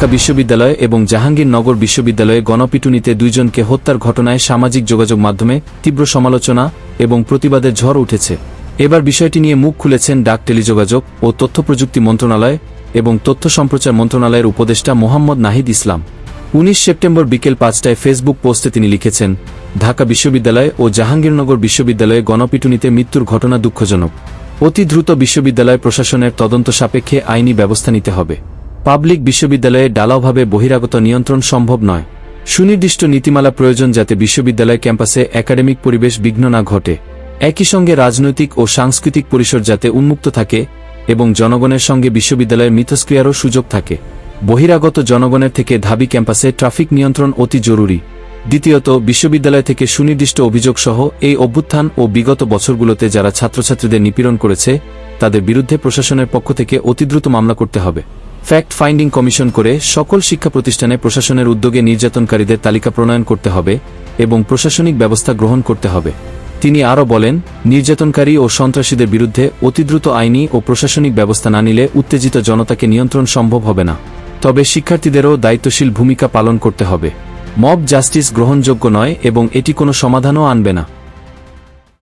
ঢাকা বিশ্ববিদ্যালয় এবং জাহাঙ্গীরনগর বিশ্ববিদ্যালয়ে গণপিটুনিতে দুইজনকে হত্যার ঘটনায় সামাজিক যোগাযোগ মাধ্যমে তীব্র সমালোচনা এবং প্রতিবাদের ঝড় উঠেছে। এবার বিষয়টি নিয়ে মুখ খুলেছেন ডাক, টেলিযোগাযোগ ও তথ্যপ্রযুক্তি মন্ত্রণালয় এবং তথ্য সম্প্রচার মন্ত্রণালয়ের উপদেষ্টা মোহাম্মদ নাহিদ ইসলাম। ১৯ সেপ্টেম্বর বিকেল ৫টায় ফেসবুক পোস্টে তিনি লিখেছেন, ঢাকা বিশ্ববিদ্যালয় ও জাহাঙ্গীরনগর বিশ্ববিদ্যালয়ে গণপিটুনিতে মৃত্যুর ঘটনা দুঃখজনক। অতি দ্রুত বিশ্ববিদ্যালয় প্রশাসনের তদন্ত সাপেক্ষে আইনি ব্যবস্থা নিতে হবে। পাবলিক বিশ্ববিদ্যালয়ে ঢালাওভাবে বহিরাগত নিয়ন্ত্রণ সম্ভব নয়। সুনির্দিষ্ট নীতিমালা প্রয়োজন যাতে বিশ্ববিদ্যালয় ক্যাম্পাসে একাডেমিক পরিবেশ বিঘ্ন না ঘটে। একই সঙ্গে রাজনৈতিক ও সাংস্কৃতিক পরিসর যাতে উন্মুক্ত থাকে এবং জনগণের সঙ্গে বিশ্ববিদ্যালয়ের মিথস্ক্রিয়ারও সুযোগ থাকে। বহিরাগত জনগণের থেকে ঢাবি ক্যাম্পাসে ট্রাফিক নিয়ন্ত্রণ অতি জরুরি। দ্বিতীয়ত, বিশ্ববিদ্যালয় থেকে সুনির্দিষ্ট অভিযোগসহ এই অভ্যুত্থান ও বিগত বছরগুলোতে যারা ছাত্রছাত্রীদের নিপীড়ন করেছে তাদের বিরুদ্ধে প্রশাসনের পক্ষ থেকে অতি দ্রুত মামলা করতে হবে। ফ্যাক্ট ফাইন্ডিং কমিশন করে সকল শিক্ষা প্রতিষ্ঠানে প্রশাসনের উদ্যোগে নির্যাতনকারীদের তালিকা প্রণয়ন করতে হবে এবং প্রশাসনিক ব্যবস্থা গ্রহণ করতে হবে। তিনি আরও বলেন, নির্যাতনকারী ও সন্ত্রাসীদের বিরুদ্ধে অতি দ্রুত আইনি ও প্রশাসনিক ব্যবস্থা না নিলে উত্তেজিত জনতাকে নিয়ন্ত্রণ সম্ভব হবে না। তবে শিক্ষার্থীদেরও দায়িত্বশীল ভূমিকা পালন করতে হবে। মব জাস্টিস গ্রহণযোগ্য নয় এবং এটি কোনো সমাধানও আনবে না।